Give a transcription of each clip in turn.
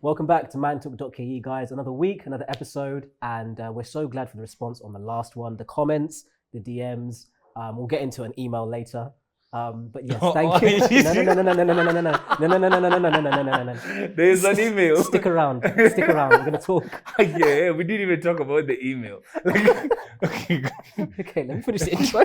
Welcome back to mantalk.ke, guys. Another week, another episode, and we're so glad for the response on the last one, the comments, the DMs. We'll get into an email later. But yes, thank you. No. There's an email. Stick around. We're gonna talk. Yeah, we didn't even talk about the email. Okay, Okay, let me finish the intro.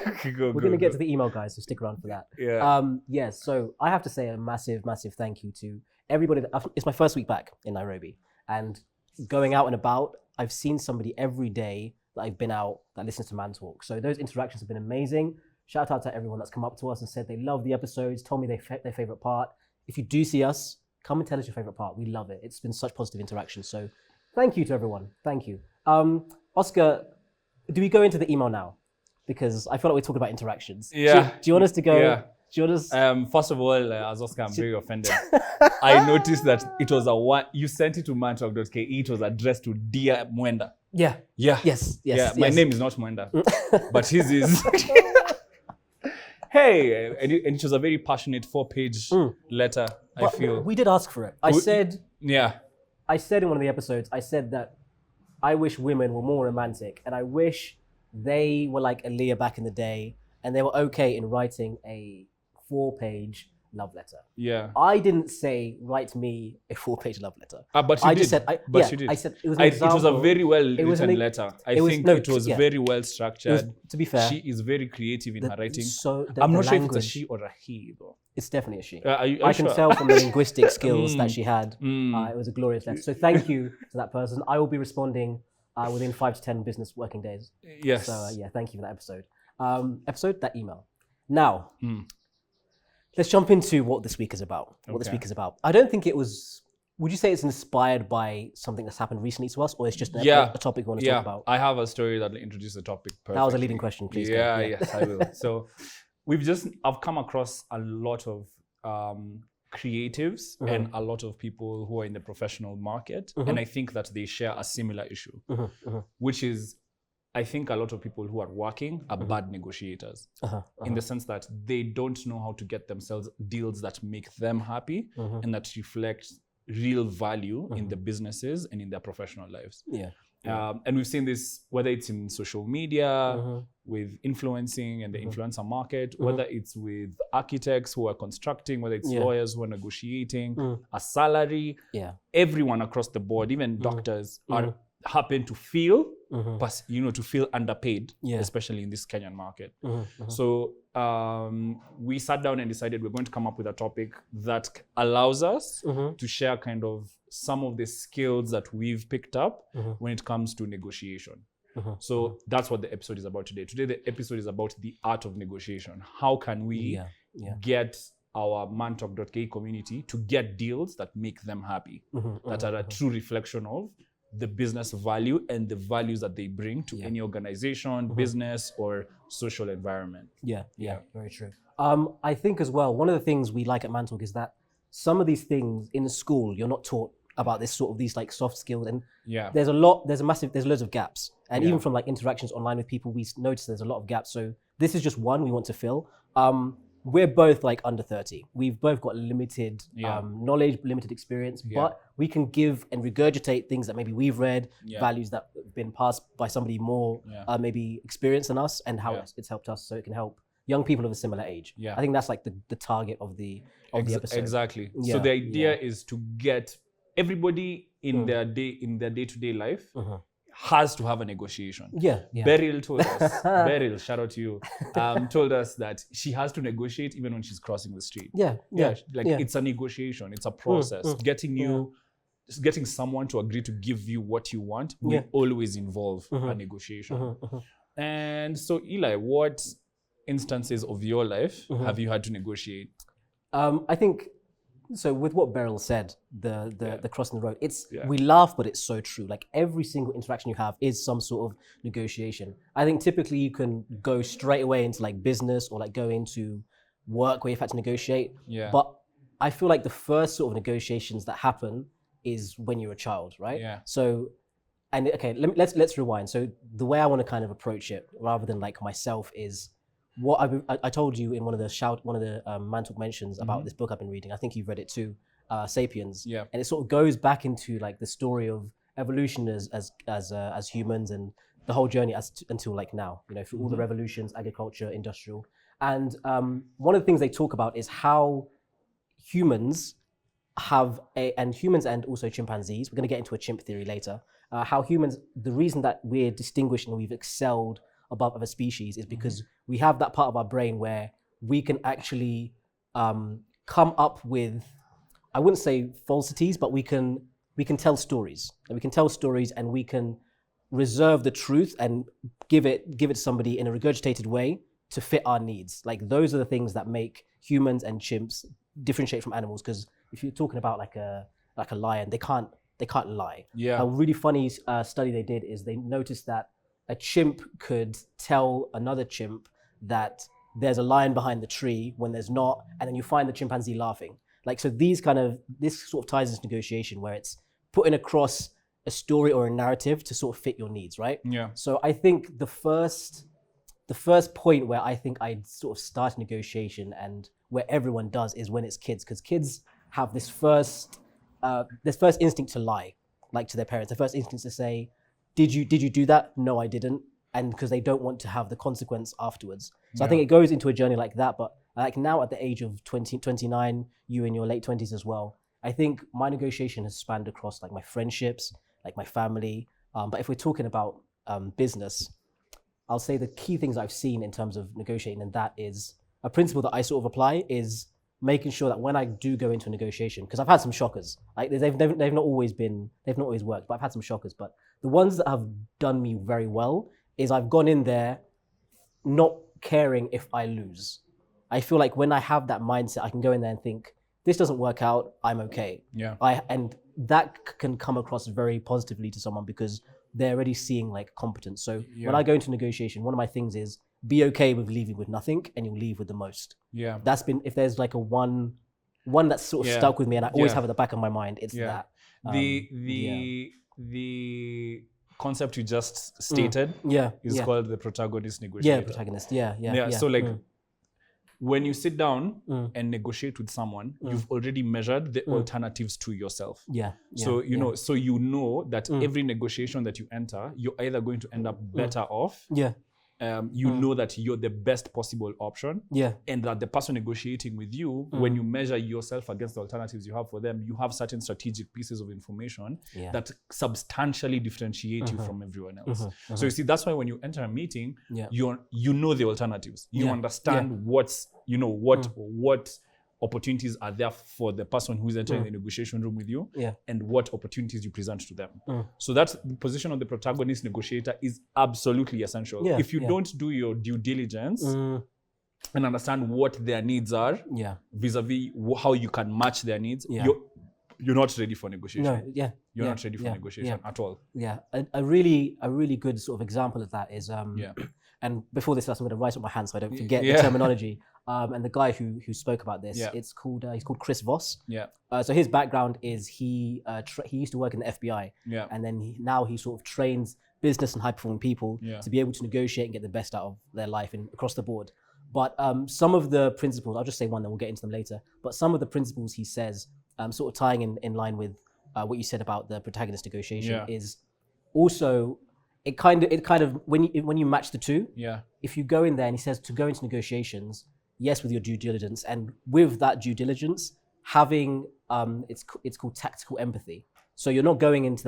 We're gonna get to the email, guys. So stick around for that. Yeah. So I have to say a massive thank you to everybody. It's my first week back in Nairobi, and going out and about, I've seen somebody every day that I've been out that listens to Man Talk. So those interactions have been amazing. Shout out to everyone that's come up to us and said they love the episodes, told me their favorite part. If you do see us, come and tell us your favorite part. We love it. It's been such positive interaction. So thank you to everyone. Thank you. Oscar, do we go into the email now? Because I feel like we're talking about interactions. Yeah. Do you want us to go? Yeah. Do you want us? First of all, as Oscar, I'm very offended. I noticed that it was you sent it to mantalk.ke. It was addressed to Dear Mwenda. Yeah. Yeah. Yes. Yeah. My name is not Mwenda, but his is. Hey, and it was a very passionate 4-page letter. I feel we did ask for it. I said in one of the episodes, I said that I wish women were more romantic, and I wish they were like Aaliyah back in the day, and they were okay in writing a 4-page love letter. Yeah. I didn't say write me a 4-page love letter. But you I did. just said, You did. I said it was an example. It was a very well written letter. I think it was very well structured. To be fair, she is very creative in her writing. So I'm not sure if it's a she or a he though. It's definitely a she. I can tell from the linguistic skills that she had. It was a glorious letter. So thank you to that person. I will be responding within 5 to 10 business working days. Yes. So thank you for that episode. That email. Now, let's jump into what this week is about. I don't think it was. Would you say it's inspired by something that's happened recently to us, or it's just a topic we want to talk about? I have a story that will introduce the topic perfectly. That was a leading question, please. Yes, I will. So, I've come across a lot of creatives and a lot of people who are in the professional market, and I think that they share a similar issue, which is, I think a lot of people who are working are bad negotiators in the sense that they don't know how to get themselves deals that make them happy and that reflect real value in the businesses and in their professional lives. And we've seen this, whether it's in social media, with influencing and the influencer market, whether it's with architects who are constructing, whether it's lawyers who are negotiating, a salary, everyone across the board, even doctors happen to feel, to feel underpaid, especially in this Kenyan market. So we sat down and decided we're going to come up with a topic that allows us to share kind of some of the skills that we've picked up when it comes to negotiation. So that's what the episode is about today. Today, the episode is about the art of negotiation. How can we get our mantalk.ke community to get deals that make them happy, that are a true reflection of the business value and the values that they bring to any organization, business, or social environment. Yeah, very true. I think as well, one of the things we like at Man Talk is that some of these things in school, you're not taught about these like soft skills, and there's loads of gaps. And even from like interactions online with people, we notice there's a lot of gaps. So this is just one we want to fill. We're both like under 30. We've both got limited knowledge, limited experience, but we can give and regurgitate things that maybe we've read, values that have been passed by somebody more maybe experienced than us, and how it's helped us, so it can help young people of a similar age. I think that's like the target of the episode. Exactly. So the idea is to get everybody in their day-to-day life has to have a negotiation. Beryl told us, Beryl, shout out to you, told us that she has to negotiate even when she's crossing the street. It's a negotiation, it's a process. Getting someone to agree to give you what you want will always involve a negotiation. And so, Eli, what instances of your life have you had to negotiate? I think, so with what Beryl said, the crossing the road, we laugh, but it's so true. Like every single interaction you have is some sort of negotiation. I think typically you can go straight away into like business or like go into work where you've had to negotiate. But I feel like the first sort of negotiations that happen is when you're a child, right? So, and okay, let's rewind. So the way I want to kind of approach it, rather than like myself, is what I told you in one of the Man Talk mentions about this book I've been reading. I think you've read it too. sapiens. Yeah. And it sort of goes back into like the story of evolution as humans and the whole journey until like now, you know, through all the revolutions, agriculture, industrial. And one of the things they talk about is how humans humans and also chimpanzees, we're going to get into a chimp theory later, how humans, the reason that we're distinguished and we've excelled above other species is because we have that part of our brain where we can actually come up with, I wouldn't say falsities, but we can tell stories. And we can tell stories and we can reserve the truth and give it to somebody in a regurgitated way to fit our needs. Like those are the things that make humans and chimps differentiate from animals. Because if you're talking about like a lion, they can't lie. Yeah. A really funny study they did is they noticed that a chimp could tell another chimp that there's a lion behind the tree when there's not, and then you find the chimpanzee laughing. Like, so this sort of ties into negotiation where it's putting across a story or a narrative to sort of fit your needs, right? Yeah. So I think the first point where I think I'd sort of start negotiation and where everyone does is when it's kids, because kids have this first instinct to lie, like to their parents. The first instinct to say, did you do that? No, I didn't. And because they don't want to have the consequence afterwards. So I think it goes into a journey like that. But like now at the age of 29, you in your late 20s as well, I think my negotiation has spanned across like my friendships, like my family. But if we're talking about business, I'll say the key things I've seen in terms of negotiating, and that is a principle that I sort of apply is making sure that when I do go into a negotiation, because I've had some shockers, like they've not always worked, but I've had some shockers. But the ones that have done me very well is I've gone in there not caring if I lose. I feel like when I have that mindset, I can go in there and think, this doesn't work out, I'm okay. Yeah. And that can come across very positively to someone because they're already seeing like competence. So when I go into negotiation, one of my things is be okay with leaving with nothing and you'll leave with the most. Yeah. That's been, if there's like a one that's sort of stuck with me and I always have at the back of my mind, it's that. The concept you just stated is called the protagonist negotiator. Yeah, protagonist. So like when you sit down and negotiate with someone, you've already measured the alternatives to yourself. So you know that every negotiation that you enter, you're either going to end up better off. You know that you're the best possible option. And that the person negotiating with you, when you measure yourself against the alternatives you have for them, you have certain strategic pieces of information that substantially differentiate you from everyone else. So you see, that's why when you enter a meeting, you know the alternatives. You understand what opportunities are there for the person who's entering the negotiation room with you, and what opportunities you present to them. So that position of the protagonist negotiator is absolutely essential. If you don't do your due diligence and understand what their needs are, vis-a-vis how you can match their needs, you're not ready for negotiation. You're not ready for negotiation at all. A really good sort of example of that is and before this I'm going to write up my hand so I don't forget the terminology. And the guy who spoke about this, he's called Chris Voss. So his background is he used to work in the FBI, and then now he sort of trains business and high performing people to be able to negotiate and get the best out of their life and across the board. But some of the principles, I'll just say one, then we'll get into them later. But some of the principles he says, sort of tying in line with what you said about the protagonist negotiation, is also it kind of when you match the two, if you go in there and he says to go into negotiations, yes, with your due diligence, and with that due diligence, having it's called tactical empathy. So you're not going into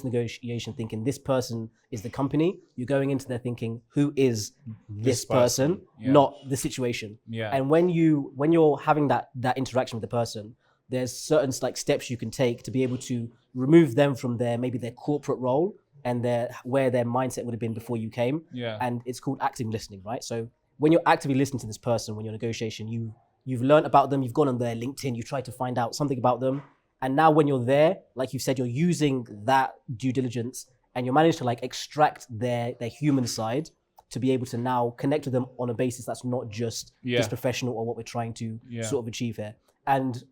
negotiation thinking this person is the company. You're going into there thinking who is this person, not the situation. And when you're having that interaction with the person, there's certain like steps you can take to be able to remove them from maybe their corporate role and where their mindset would have been before you came. And it's called active listening, right? So when you're actively listening to this person, when you're negotiation, you've learned about them, you've gone on their LinkedIn, you tried to find out something about them. And now when you're there, like you said, you're using that due diligence and you manage to like extract their human side to be able to now connect with them on a basis that's not just professional or what we're trying to sort of achieve here. And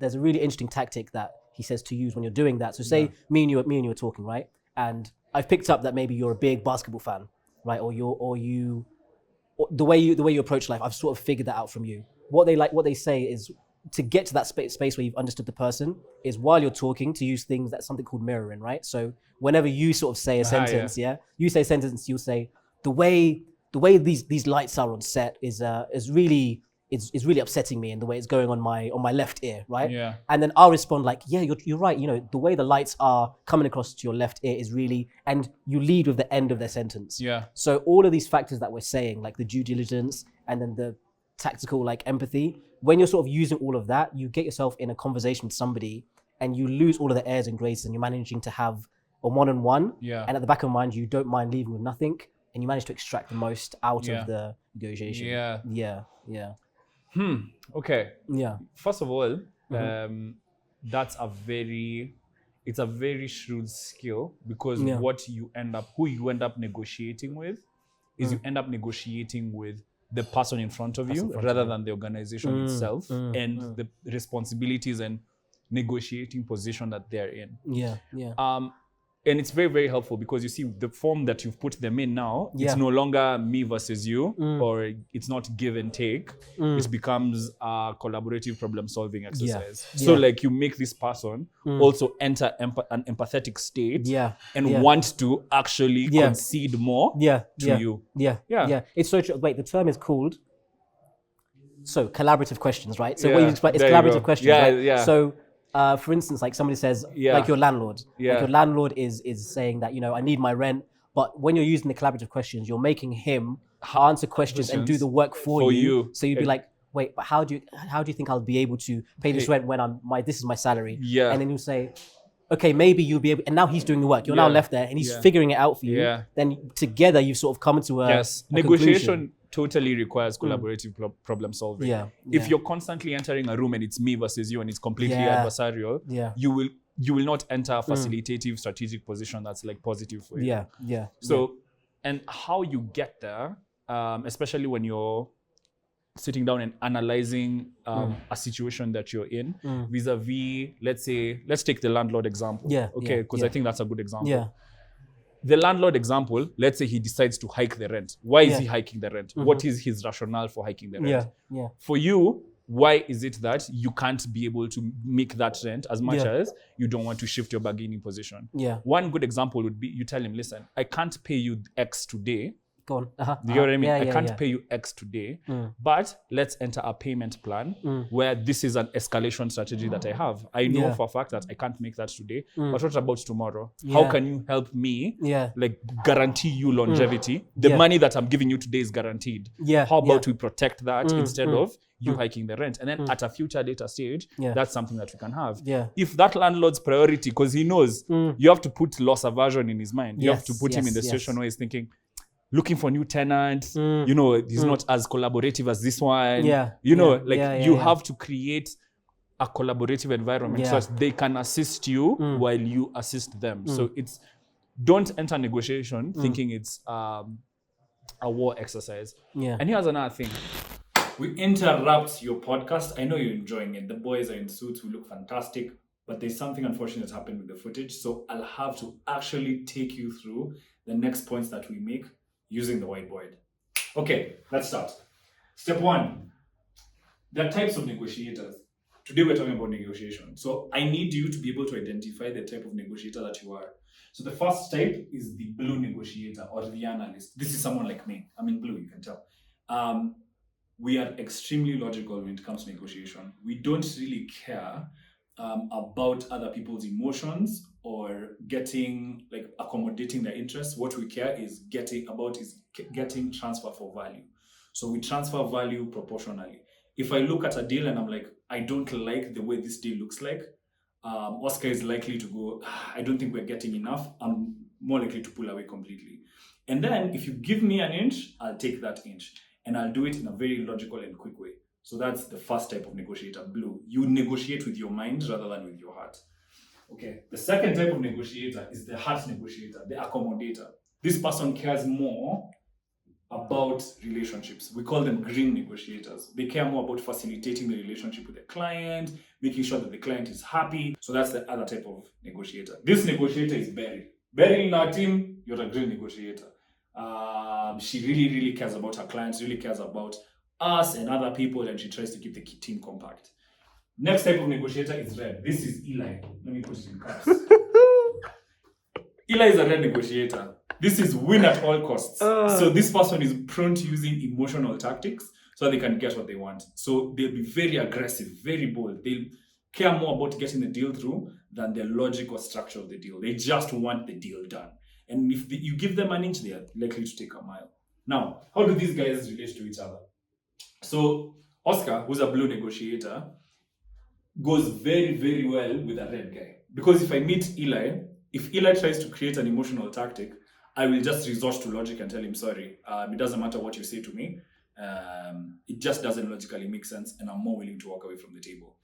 there's a really interesting tactic that he says to use when you're doing that. So say me and you are talking, right? And I've picked up that maybe you're a big basketball fan, right? Or the way you approach life, I've sort of figured that out from you. What they say is to get to that space where you've understood the person is while you're talking to use things that's something called mirroring, right? So whenever you sort of say a sentence, you say a sentence, you'll say the way these lights are on set is really upsetting me, and the way it's going on my left ear, right? Yeah. And then I'll respond like, yeah, you're right. You know, the way the lights are coming across to your left ear is really, and you lead with the end of their sentence. Yeah. So all of these factors that we're saying, like the due diligence and then the tactical like empathy, when you're sort of using all of that, you get yourself in a conversation with somebody and you lose all of the airs and graces, and you're managing to have a one-on-one. Yeah. And at the back of your mind, you don't mind leaving with nothing, and you manage to extract the most out of the negotiation. Yeah. Okay. Yeah. First of all, that's a very shrewd skill, because who you end up negotiating with is you end up negotiating with the person in front of you rather than the organization itself and the responsibilities and negotiating position that they're in. And it's very, very helpful, because you see the form that you've put them in now, it's no longer me versus you, or it's not give and take. It becomes a collaborative problem solving exercise. So like you make this person also enter an empathetic state and want to actually concede more to you. It's so true. Wait, the term is called collaborative questions, right? So what you explain is There you collaborative go. questions, Yeah, right? yeah. So for instance, like somebody says, like your landlord, like your landlord is saying that, you know, I need my rent, but when you're using the collaborative questions, you're making him answer questions and do the work for you. So you'd be like, wait, but how do you think I'll be able to pay this rent when this is my salary? And then you say, okay, maybe you'll be able, and now he's doing the work. You're now left there and he's figuring it out for you. Then together you've sort of come into a negotiation conclusion. totally requires collaborative problem solving. If you're constantly entering a room and it's me versus you and it's completely adversarial, you will not enter a facilitative strategic position that's like positive for you. So, and how you get there, especially when you're sitting down and analyzing a situation that you're in vis-a-vis, let's take the landlord example. Because I think that's a good example. The landlord example, let's say he decides to hike the rent. Why is he hiking the rent? What is his rationale for hiking the rent? For you, why is it that you can't be able to make that rent as much as you don't want to shift your bargaining position? One good example would be you tell him, listen, I can't pay you X today. Go on. Do you know what I mean? I can't pay you X today, but let's enter a payment plan where this is an escalation strategy that I have. I know for a fact that I can't make that today, but what about tomorrow? How can you help me like guarantee you longevity? The money that I'm giving you today is guaranteed. How about we protect that instead of you hiking the rent? And then at a future later stage, that's something that we can have. If that landlord's priority, because he knows you have to put loss aversion in his mind. You have to put him in the situation where he's thinking, looking for new tenants, you know, he's not as collaborative as this one. You have to create a collaborative environment so that they can assist you while you assist them. So it's, don't enter negotiation thinking it's a war exercise. And here's another thing. We interrupt your podcast. I know you're enjoying it. The boys are in suits, we look fantastic, but there's something unfortunate that's happened with the footage. So I'll have to actually take you through the next points that we make using the whiteboard. Okay, let's start. Step one, there are types of negotiators. Today we're talking about negotiation. So I need you to be able to identify the type of negotiator that you are. So the first type is the blue negotiator or the analyst. This is someone like me. I'm in blue, you can tell. We are extremely logical when it comes to negotiation. We don't really care about other people's emotions or accommodating their interests. What we care is getting transfer for value. So we transfer value proportionally. If I look at a deal and I'm like, I don't like the way this deal looks like, Oscar is likely to go, I don't think we're getting enough. I'm more likely to pull away completely. And then if you give me an inch, I'll take that inch. And I'll do it in a very logical and quick way. So that's the first type of negotiator, blue. You negotiate with your mind rather than with your heart. Okay. The second type of negotiator is the heart negotiator, the accommodator. This person cares more about relationships. We call them green negotiators. They care more about facilitating the relationship with the client, making sure that the client is happy. So that's the other type of negotiator. This negotiator is Beryl. Beryl in our team, you're a green negotiator. She really, really cares about her clients, really cares about us and other people, and she tries to keep the team compact. Next type of negotiator is red. This is Eli. Let me put it in caps. Eli is a red negotiator. This is win at all costs. So this person is prone to using emotional tactics so they can get what they want. So they'll be very aggressive, very bold. They'll care more about getting the deal through than the logic or structure of the deal. They just want the deal done. And if you give them an inch, they are likely to take a mile. Now, how do these guys relate to each other? So Oscar, who's a blue negotiator, goes very, very well with a red guy. Because if I meet Eli, if Eli tries to create an emotional tactic, I will just resort to logic and tell him, sorry, it doesn't matter what you say to me. It just doesn't logically make sense, and I'm more willing to walk away from the table.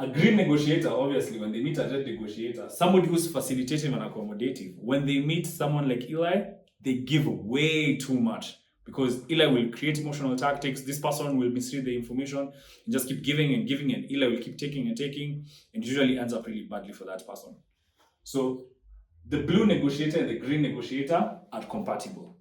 A green negotiator, obviously, when they meet a red negotiator, somebody who's facilitative and accommodative, when they meet someone like Eli, they give way too much. Because Eli will create emotional tactics, this person will misread the information and just keep giving, and Eli will keep taking, and usually ends up really badly for that person. So the blue negotiator and the green negotiator are compatible.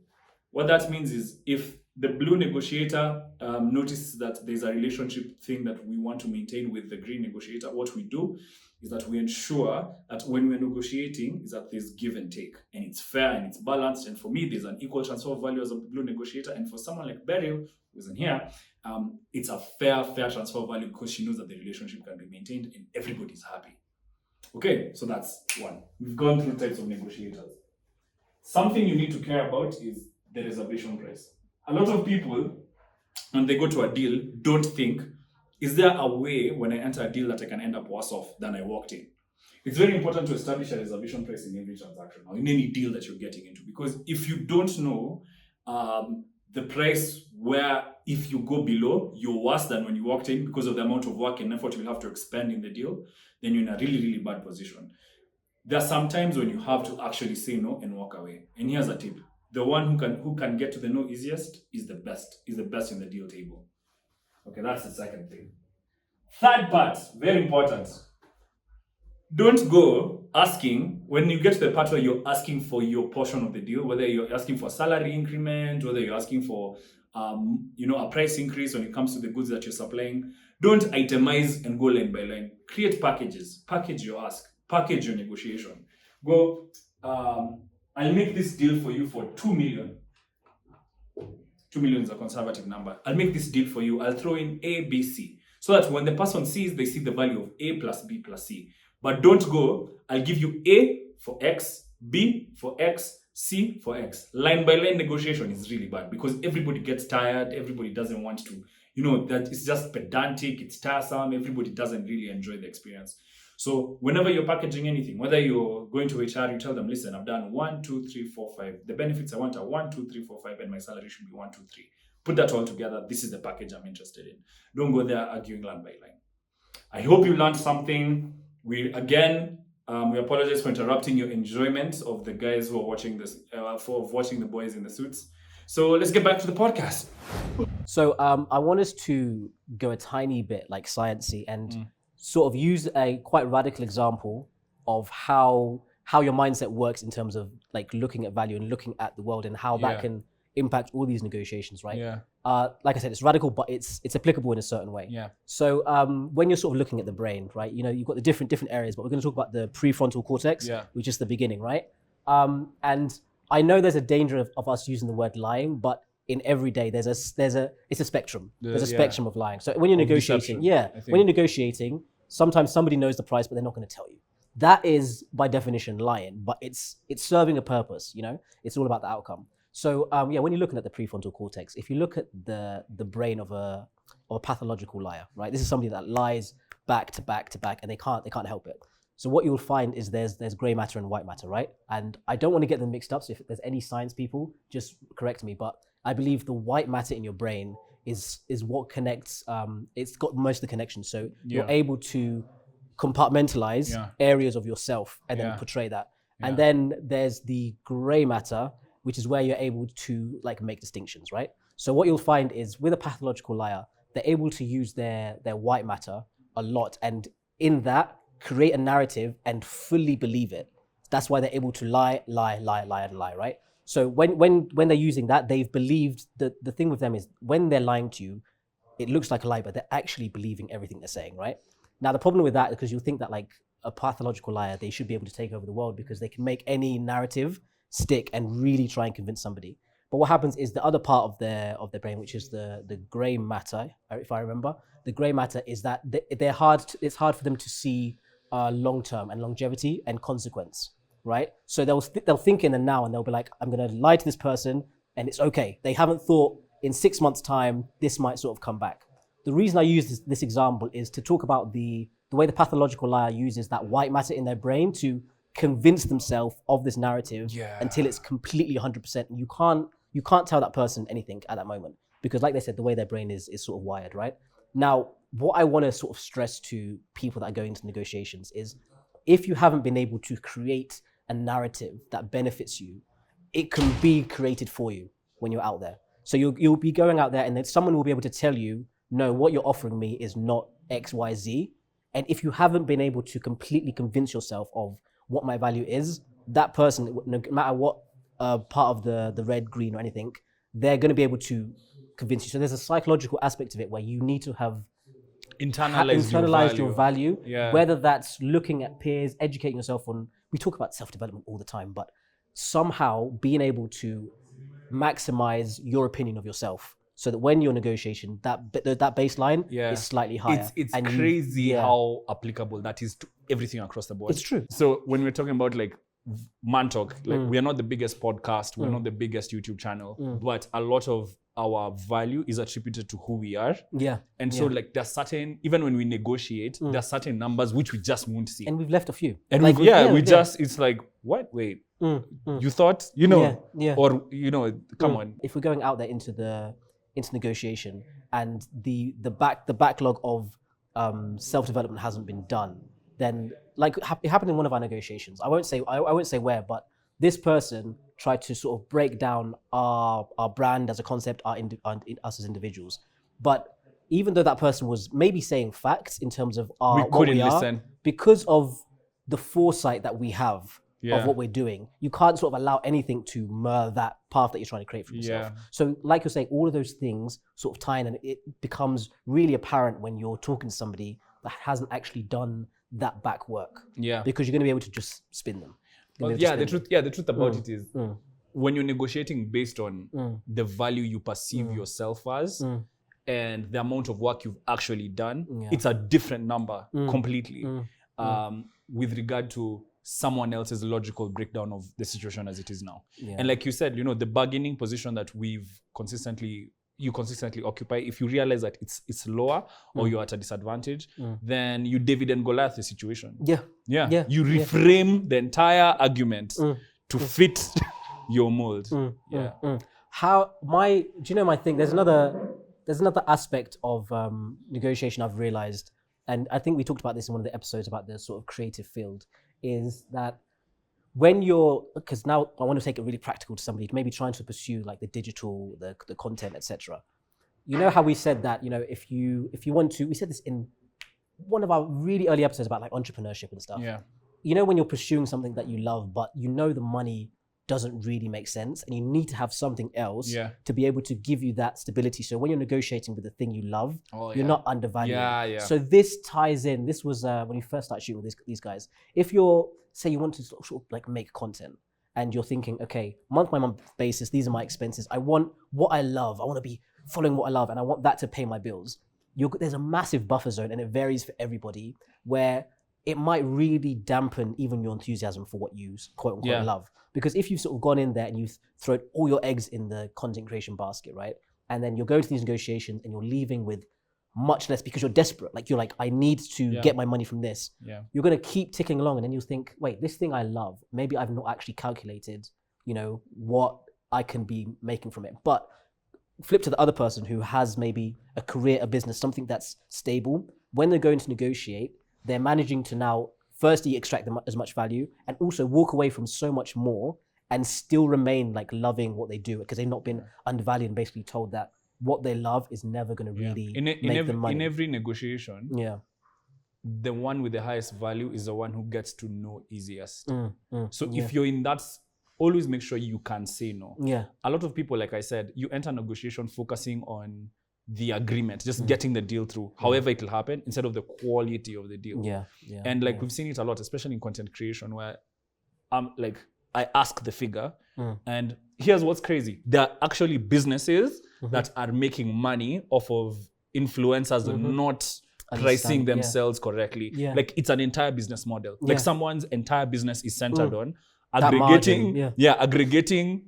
What that means is if the blue negotiator notices that there's a relationship thing that we want to maintain with the green negotiator, what we do is that we ensure that when we're negotiating is that there's give and take, and it's fair and it's balanced. And for me, there's an equal transfer of value as a blue negotiator. And for someone like Beryl, who isn't here, it's a fair transfer of value because she knows that the relationship can be maintained and everybody's happy. Okay, so that's one. We've gone through types of negotiators. Something you need to care about is the reservation price. A lot of people, when they go to a deal, don't think, is there a way when I enter a deal that I can end up worse off than I walked in? It's very important to establish a reservation price in every transaction or in any deal that you're getting into, because if you don't know the price where if you go below, you're worse than when you walked in because of the amount of work and effort you'll have to expend in the deal, then you're in a really, really bad position. There are some times when you have to actually say no and walk away. And here's a tip. The one who can get to the no easiest is the best in the deal table. Okay, that's the second thing. Third part, very important. Don't go asking, when you get to the part where you're asking for your portion of the deal, whether you're asking for salary increment, whether you're asking for a price increase when it comes to the goods that you're supplying, don't itemize and go line by line. Create packages. Package your ask. Package your negotiation. Go, I'll make this deal for you for 2 million. 2 million is a conservative number. I'll make this deal for you. I'll throw in A, B, C. So that when the person sees, they see the value of A plus B plus C. But don't go, I'll give you A for X, B for X, C for X. Line by line negotiation is really bad because everybody gets tired. Everybody doesn't want to, that it's just pedantic, it's tiresome. Everybody doesn't really enjoy the experience. So whenever you're packaging anything, whether you're going to HR, you tell them, listen, I've done 1, 2, 3, 4, 5. The benefits I want are 1, 2, 3, 4, 5, and my salary should be 1, 2, 3. Put that all together. This is the package I'm interested in. Don't go there arguing line by line. I hope you learned something. We apologize for interrupting your enjoyment of the guys who are watching this, for watching the boys in the suits. So let's get back to the podcast. So I want us to go a tiny bit like sciencey and sort of use a quite radical example of how your mindset works in terms of like looking at value and looking at the world and how that can impact all these negotiations, right? Yeah. Like I said, it's radical, but it's applicable in a certain way. Yeah. So when you're sort of looking at the brain, right, you've got the different areas, but we're going to talk about the prefrontal cortex, which is the beginning, right? And I know there's a danger of us using the word lying, but in every day it's a spectrum. There's a spectrum of lying. So when you're negotiating, when you're negotiating, sometimes somebody knows the price, but they're not going to tell you. That is by definition lying, but it's serving a purpose. It's all about the outcome. So when you're looking at the prefrontal cortex, if you look at the brain of a pathological liar, right? This is somebody that lies back to back to back, and they can't help it. So what you'll find is there's gray matter and white matter, right? And I don't want to get them mixed up. So if there's any science people, just correct me. But I believe the white matter in your brain is what connects. It's got most of the connections. So you're able to compartmentalize areas of yourself and then portray that. And then there's the gray matter, which is where you're able to like make distinctions, right? So what you'll find is with a pathological liar, they're able to use their white matter a lot, and in that create a narrative and fully believe it. That's why they're able to lie, right? So when they're using that, they've believed that the thing with them is when they're lying to you, it looks like a lie, but they're actually believing everything they're saying, right? Now, the problem with that is because you think that like a pathological liar, they should be able to take over the world because they can make any narrative stick and really try and convince somebody. But what happens is the other part of their brain, which is the gray matter, if I remember, the gray matter is that it's hard for them to see long-term and longevity and consequence, right? So they'll think in the now and they'll be like, I'm going to lie to this person and it's okay. They haven't thought in 6 months' time, this might sort of come back. The reason I use this example is to talk about the way the pathological liar uses that white matter in their brain to convince themselves of this narrative until it's completely 100%. And you can't tell that person anything at that moment because, like they said, the way their brain is sort of wired, right? Now, what I want to sort of stress to people that are going into negotiations is if you haven't been able to create a narrative that benefits you, it can be created for you when you're out there. So you'll be going out there and then someone will be able to tell you, no, what you're offering me is not X, Y, Z. And if you haven't been able to completely convince yourself of what my value is, that person, no matter what part of the red, green or anything, they're going to be able to convince you. So there's a psychological aspect of it where you need to have internalized your value, whether that's looking at peers, educating yourself on, we talk about self-development all the time, but somehow being able to maximize your opinion of yourself so that when you're negotiation, that baseline is slightly higher. It's crazy how applicable that is to everything across the board. It's true. So when we're talking about like Man Talk, like we are not the biggest podcast, we're not the biggest YouTube channel, but a lot of our value is attributed to who we are. Yeah. And so like there's certain, even when we negotiate, there's certain numbers which we just won't see. And we've left a few. And like, it's like, what? Wait, you thought, or, come on. If we're going out there into negotiation and the backlog of self-development hasn't been done, then like it happened in one of our negotiations. I won't say where, but this person tried to sort of break down our brand as a concept, us as individuals. But even though that person was maybe saying facts in terms of what we are, listen. Because of the foresight that we have of what we're doing, you can't sort of allow anything to mar that path that you're trying to create for yourself. So like you're saying, all of those things sort of tie in, and it becomes really apparent when you're talking to somebody that hasn't actually done that back work. Yeah. Because you're going to be able to just spin them. The truth about it is when you're negotiating based on the value you perceive yourself as and the amount of work you've actually done, it's a different number completely with regard to someone else's logical breakdown of the situation as it is now. And like you said, the bargaining position that you consistently occupy, if you realize that it's lower or you're at a disadvantage, then you David and Goliath the situation. You reframe the entire argument to fit your mold. My thing, there's another aspect of negotiation I've realized, and I think we talked about this in one of the episodes about the sort of creative field, is that when because now I want to take it really practical to somebody maybe trying to pursue like the digital, the content, etc. You know how we said that, if you want to, we said this in one of our really early episodes about like entrepreneurship and stuff. When you're pursuing something that you love, but the money doesn't really make sense, and you need to have something else to be able to give you that stability. So when you're negotiating with the thing you love, you're not undervaluing. So this ties in. This was when you first start shooting with these guys. If say you want to sort of like make content, and you're thinking, okay, month by month basis, these are my expenses. I want what I love. I want to be following what I love, and I want that to pay my bills. There's a massive buffer zone, and it varies for everybody, where it might really dampen even your enthusiasm for what you quote unquote love. Because if you've sort of gone in there and you've thrown all your eggs in the content creation basket, right? And then you're going to these negotiations and you're leaving with much less because you're desperate. Like you're like, I need to get my money from this. You're going to keep ticking along, and then you'll think, wait, this thing I love, maybe I've not actually calculated, what I can be making from it. But flip to the other person who has maybe a career, a business, something that's stable. When they're going to negotiate, they're managing to now firstly extract as much value and also walk away from so much more and still remain like loving what they do, because they've not been undervalued and basically told that what they love is never going to really make them money. In every negotiation, the one with the highest value is the one who gets to know easiest. So if you're in that, always make sure you can say no. A lot of people, like I said, you enter negotiation focusing on the agreement, just getting the deal through, however it will happen, instead of the quality of the deal. And like we've seen it a lot, especially in content creation, where I ask the figure, and here's what's crazy. There are actually businesses that are making money off of influencers and not pricing themselves correctly. Like it's an entire business model. Like someone's entire business is centered on aggregating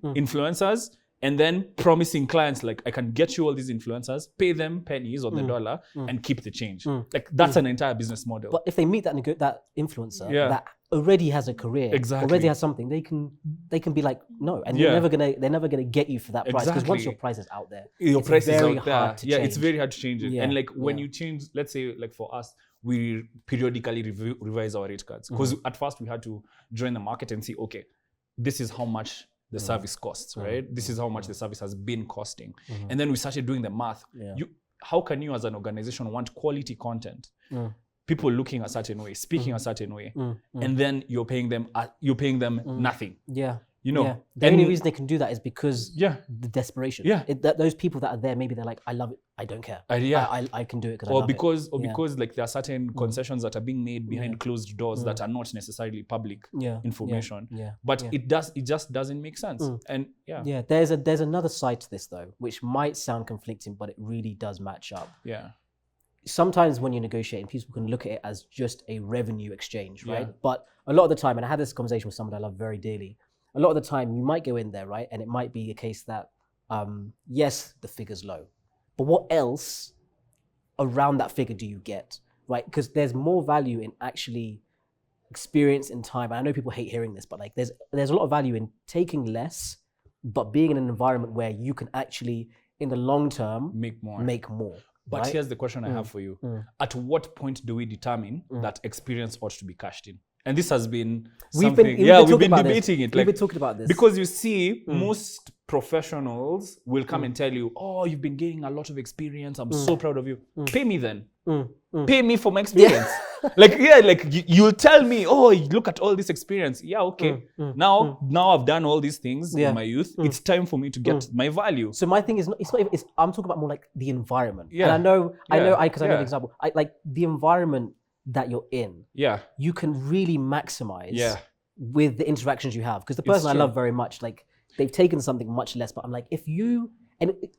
influencers, and then promising clients, like, I can get you all these influencers, pay them pennies on the dollar, and keep the change. Like that's an entire business model. But if they meet that influencer that already has a career, already has something, they can be like, no, and they're never gonna get you for that price, because once your price is out there, your price is out there. Hard to change. It's very hard to change it. And like when you change, let's say like for us, we periodically revise our rate cards, because at first we had to join the market and see, okay, this is how much the service costs, right? This is how much the service has been costing. And then we started doing the math. How can you as an organization want quality content? People looking a certain way, speaking a certain way, and then you're paying them nothing. The only reason they can do that is because the desperation. Those people that are there, maybe they're like, I love it, I don't care. I can do it because like there are certain concessions that are being made behind closed doors that are not necessarily public information. But it just doesn't make sense. And there's another side to this though, which might sound conflicting, but it really does match up. Sometimes when you're negotiating, people can look at it as just a revenue exchange, right? But a lot of the time, and I had this conversation with someone I love very dearly, a lot of the time you might go in there, right? And it might be a case that, yes, the figure's low, but what else around that figure do you get, right? Because there's more value in actually experience and time. And I know people hate hearing this, but like there's a lot of value in taking less, but being in an environment where you can actually, in the long term, make more. But here's the question I have for you. At what point do we determine that experience ought to be cashed in? And this has been something... We've been debating it. We've been talking about this. Because you see, most professionals will come and tell you, oh, you've been gaining a lot of experience. I'm so proud of you. Pay me then. Pay me for my experience. You'll tell me, oh, look at all this experience. Okay. Now I've done all these things in my youth. It's time for me to get my value. So my thing is, I'm talking about more like the environment. And I know the example. Like the environment that you're in, you can really maximize with the interactions you have. Because the person I love very much, like they've taken something much less, but I'm like,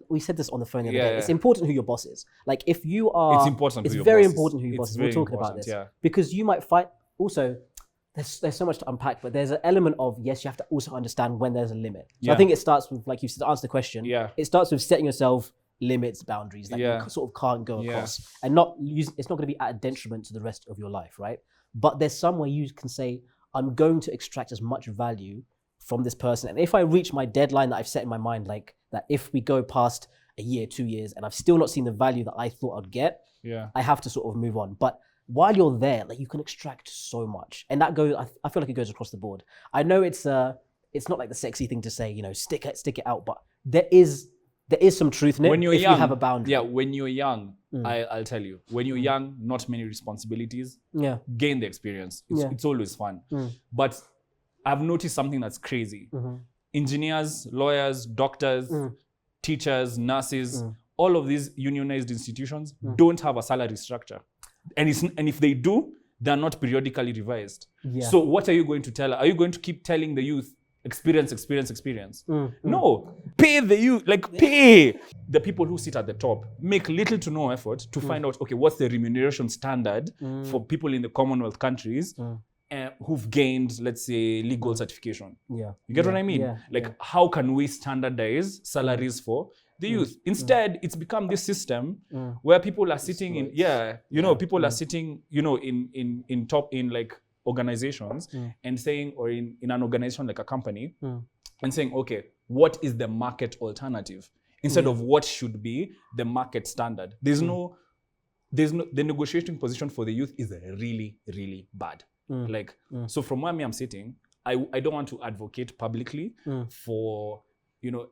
we said this on the phone the other day, it's important who your boss is. Like if you are, it's very important who your boss is. We're talking about this because you might find, also there's so much to unpack, but there's an element of, yes, you have to also understand when there's a limit. So I think it starts with, like you said, to answer the question, it starts with setting yourself limits, boundaries that you sort of can't go across, and it's not going to be at a detriment to the rest of your life, right? But there's somewhere you can say, I'm going to extract as much value from this person, and if I reach my deadline that I've set in my mind, like that if we go past a year, 2 years, and I've still not seen the value that I thought I'd get, I have to sort of move on. But while you're there, like you can extract so much, and that goes, I feel like it goes across the board. I know it's not like the sexy thing to say, stick it out, but there is some truth in it if you have a boundary. When you're young, I'll tell you, when you're young, not many responsibilities. Gain the experience. It's always fun. But I've noticed something that's crazy. Engineers, lawyers, doctors, teachers, nurses, all of these unionized institutions don't have a salary structure. And if they do, they're not periodically revised. So what are you going to tell? Are you going to keep telling the youth, experience? No, pay the youth, pay the people who sit at the top. Make little to no effort to find out, okay, what's the remuneration standard for people in the Commonwealth countries who've gained, let's say, legal certification. You get what I mean? How can we standardize salaries for the youth? Instead, it's become this system where people are sitting people are sitting, in top, in like organizations and saying, or in an organization like a company, and saying, okay, what is the market alternative instead of what should be the market standard? The negotiating position for the youth is really, really bad. So from where I'm sitting, I don't want to advocate publicly for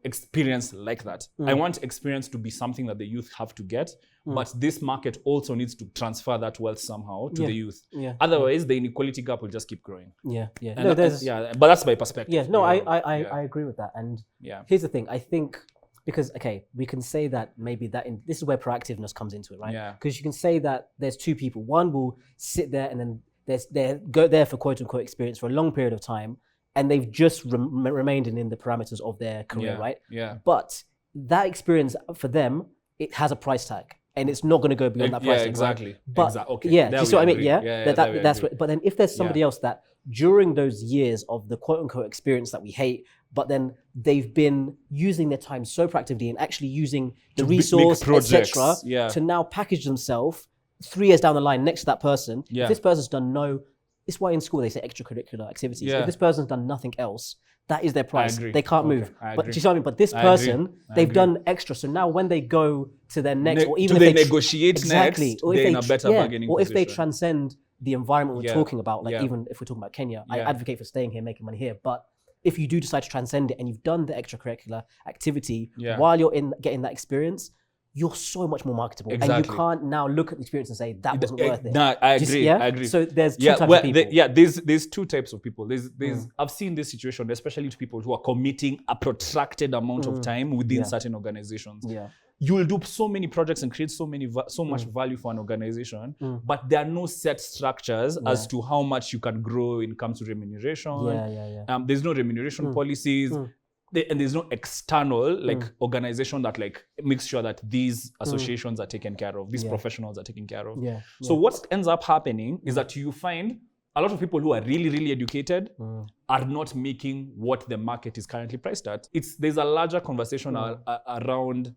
experience like that. I want experience to be something that the youth have to get, but this market also needs to transfer that wealth somehow to the youth. Otherwise, the inequality gap will just keep growing. But that's my perspective. I agree with that. And here's the thing. I think because okay, we can say that maybe this is where proactiveness comes into it, right? Yeah. Because you can say that there's two people. One will sit there and then they go there for quote unquote experience for a long period of time, and they've just remained in the parameters of their career, right? Yeah. But that experience for them, it has a price tag. And it's not going to go beyond that price tag. Exactly. Right? But okay. yeah, do you see what I mean? Yeah. That's what, but then if there's somebody else that during those years of the quote unquote experience that we hate, but then they've been using their time so proactively and actually using the resource, etc., to now package themselves 3 years down the line next to that person. Yeah. If this person's done it's why in school they say extracurricular activities. Yeah. If this person's done nothing else, that is their price. They can't move. But do you see what I mean? But this person, they've done extra. So now when they go to their next, or even if they negotiate next, or they're in a better bargaining or position. if they transcend the environment we're talking about, like even if we're talking about Kenya, I advocate for staying here, making money here. But if you do decide to transcend it and you've done the extracurricular activity while you're in getting that experience, you're so much more marketable. And you can't now look at the experience and say that wasn't worth it. No, I agree. I agree. So there's two types of people. There's two types of people. I've seen this situation, especially to people who are committing a protracted amount of time within certain organizations. Yeah. You will do so many projects and create so much value for an organization, but there are no set structures as to how much you can grow when it comes to remuneration. There's no remuneration policies. And there's no external organization that makes sure that these associations are taken care of, these professionals are taken care of. So what ends up happening is that you find a lot of people who are really, really educated are not making what the market is currently priced at. There's a larger conversation around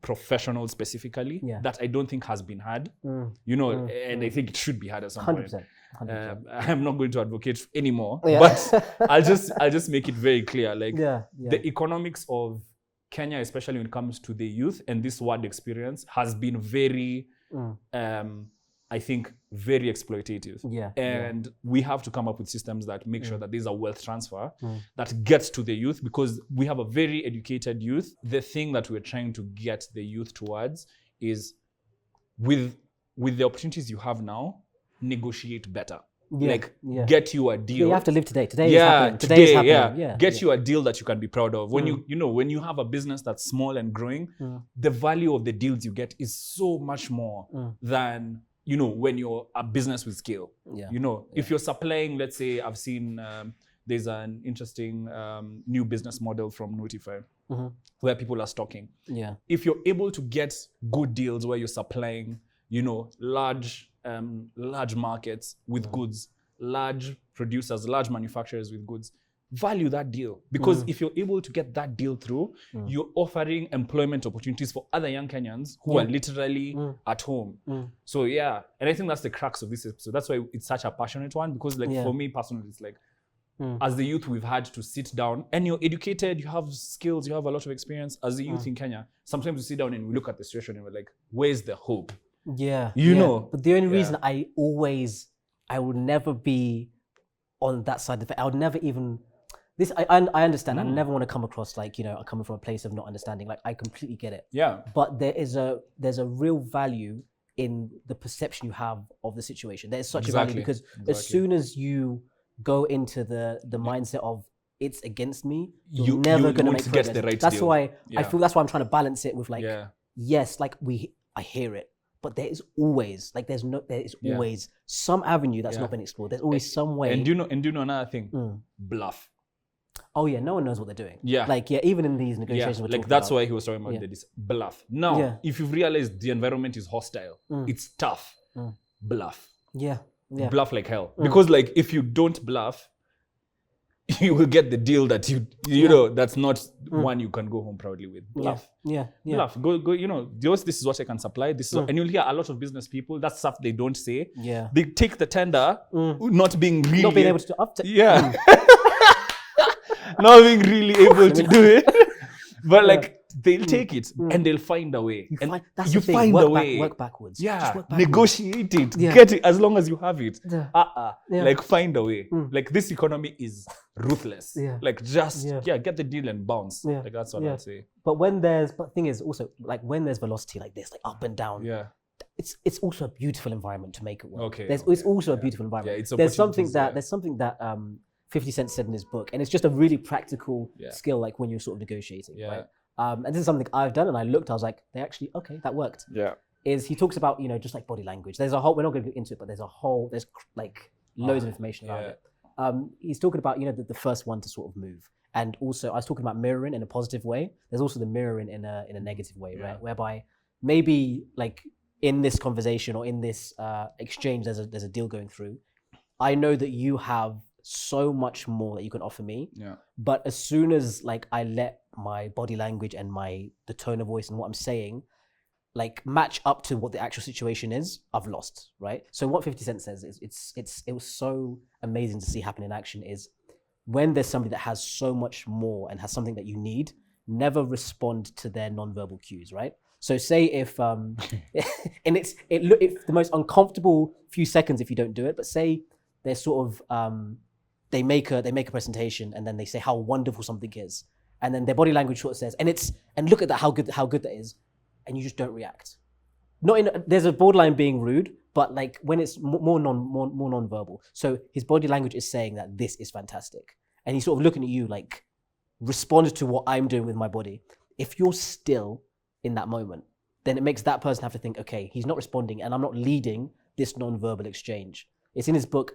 professionals specifically that I don't think has been had, and I think it should be had at some 100%. point. I'm not going to advocate anymore, but I'll just make it very clear. The economics of Kenya, especially when it comes to the youth and this word experience, has been very, I think, very exploitative. And we have to come up with systems that make sure that there's a wealth transfer that gets to the youth, because we have a very educated youth. The thing that we're trying to get the youth towards is with the opportunities you have now, negotiate better. Get you a deal. You have to live today. Today is happening. Today is happening. Get you a deal that you can be proud of. When when you have a business that's small and growing, the value of the deals you get is so much more than when you're a business with scale. If you're supplying, let's say, I've seen there's an interesting new business model from Notify where people are stocking. If you're able to get good deals where you're supplying, large markets with goods, large producers, large manufacturers with goods, value that deal. Because if you're able to get that deal through, you're offering employment opportunities for other young Kenyans who are literally at home. So and I think that's the crux of this episode. That's why it's such a passionate one, because for me personally, it's as the youth, we've had to sit down, and you're educated, you have skills, you have a lot of experience. As the youth in Kenya, sometimes we sit down and we look at the situation and we're like, where's the hope? You know. But the only reason I would never be on that side of it. I would never even I understand. I never want to come across coming from a place of not understanding. I completely get it. But there's a real value in the perception you have of the situation. There's such a value, because as soon as you go into the mindset of it's against me, you're never going to make progress. Get the right that's deal. why I feel that's why I'm trying to balance it with yes, I hear it, but there is always always some avenue that's not been explored. There's always some way. And do you know another thing? Bluff. Oh yeah, no one knows what they're doing. Even in these negotiations, we're talking that's about, why he was talking about this bluff. Now, if you've realized the environment is hostile, it's tough. Bluff. Bluff like hell. Because if you don't bluff, you will get the deal that you know that's not one you can go home proudly with. Bluff. Bluff. Go. This is what I can supply. This is and you'll hear a lot of business people. That's stuff they don't say. They take the tender, not being able to not being really able to do it. But they'll take it and they'll find a way. You find a way. Work backwards. Negotiate it. Get it as long as you have it. Find a way. This economy is ruthless. Get the deal and bounce. That's what I'd say. But the thing is also when there's velocity like this, up and down. It's also a beautiful environment to make it work. It's also a beautiful environment. There's something that 50 Cent said in his book, and it's just a really practical skill, like when you're sort of negotiating, right? And this is something I've done, and I looked, I was like, okay, that worked. Yeah. Is he talks about, just like body language. There's a whole, we're not going to get into it, but there's like loads of information around it. He's talking about, the first one to sort of move. And also, I was talking about mirroring in a positive way. There's also the mirroring in a negative way, right? Whereby maybe like in this conversation or in this exchange, there's a deal going through. I know that you have so much more that you can offer me. Yeah. But as soon as like I let my body language and the tone of voice and what I'm saying like match up to what the actual situation is, I've lost, right? So what 50 Cent says is it was so amazing to see happen in action is when there's somebody that has so much more and has something that you need, never respond to their nonverbal cues, right? So say if and it's the most uncomfortable few seconds if you don't do it, but say they're sort of they make a presentation and then they say how wonderful something is, and then their body language sort of says and look at that how good that is, and you just don't react. There's a borderline being rude, but like when it's more non-verbal. So his body language is saying that this is fantastic, and he's sort of looking at you like respond to what I'm doing with my body. If you're still in that moment, then it makes that person have to think, okay, he's not responding, and I'm not leading this non-verbal exchange. It's in his book,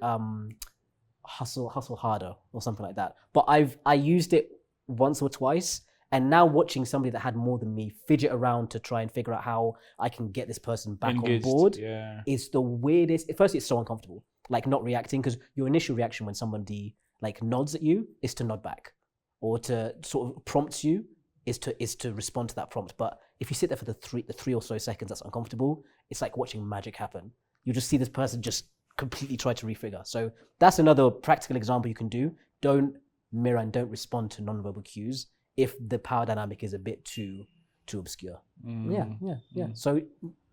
Hustle Harder or something like that. But I used it once or twice. And now watching somebody that had more than me fidget around to try and figure out how I can get this person back engaged on board is the weirdest. Firstly, it's so uncomfortable, like not reacting, because your initial reaction when somebody like nods at you is to nod back, or to sort of prompts you is to respond to that prompt. But if you sit there for the three or so seconds that's uncomfortable, it's like watching magic happen. You just see this person just completely try to refigure. So that's another practical example you can do. Don't mirror and don't respond to nonverbal cues if the power dynamic is a bit too obscure. Yeah. So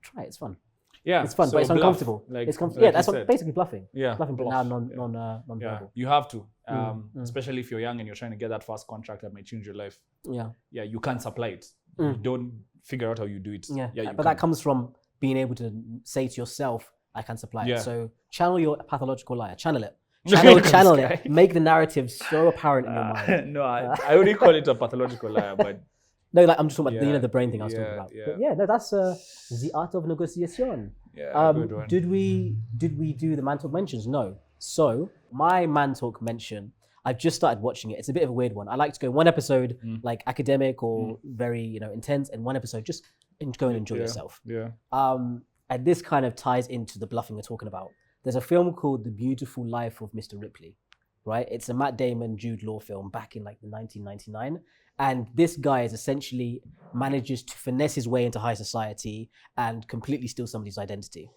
try it. It's fun. Yeah, it's fun, so but it's uncomfortable. Like, it's like that's basically bluffing. Yeah, bluffing, but now non-verbal. Yeah, you have to, especially if you're young and you're trying to get that first contract that might change your life. Yeah, you can't supply it. You don't figure out how you do it. But that comes from being able to say to yourself, "I can supply it." So channel your pathological liar. Channel it. Channel it. Make the narrative so apparent in your mind. No, I wouldn't call it a pathological liar, but no, like I'm just talking about the brain thing I was talking about. But no, that's the art of negotiation. Yeah, good one. Did we do the Man Talk mentions? No. So my Man Talk mention, I've just started watching it. It's a bit of a weird one. I like to go one episode like academic or very intense, and one episode just go and enjoy yourself. Yeah. And this kind of ties into the bluffing we're talking about. There's a film called The Beautiful Life of Mr. Ripley, right? It's a Matt Damon, Jude Law film back in like the 1999. And this guy is essentially manages to finesse his way into high society and completely steal somebody's identity.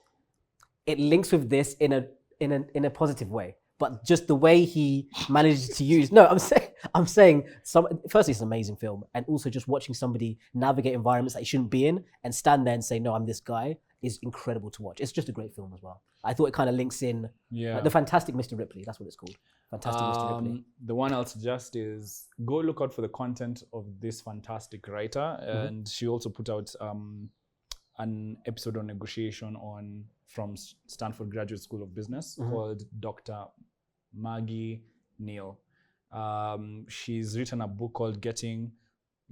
It links with this in a positive way, but just the way he manages to use. No, I'm saying firstly, it's an amazing film, and also just watching somebody navigate environments that he shouldn't be in and stand there and say, "No, I'm this guy," is incredible to watch. It's just a great film as well. I thought it kind of links in the Fantastic Mr. Ripley. That's what it's called. Fantastic Mr. Ripley. The one I'll suggest is go look out for the content of this fantastic writer. And she also put out an episode on negotiation from Stanford Graduate School of Business called Dr. Maggie Neal. She's written a book called Getting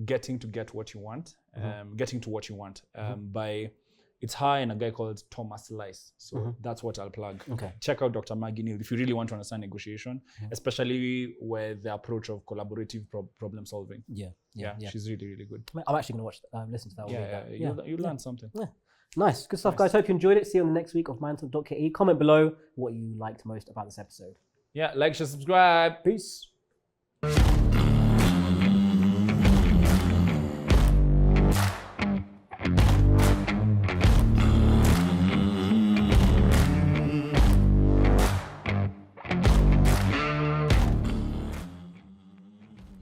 to Get What You Want, Getting to What You Want by... It's her and a guy called Thomas Lice. So that's what I'll plug. Okay. Check out Dr. Maggie Neal if you really want to understand negotiation, especially with the approach of collaborative problem solving. Yeah. She's really, really good. I'm actually going to listen to that. You'll learn something. Yeah. Nice. Good stuff, guys. Hope you enjoyed it. See you on the next week of mantalk.ke. Comment below what you liked most about this episode. Yeah, like, share, subscribe. Peace.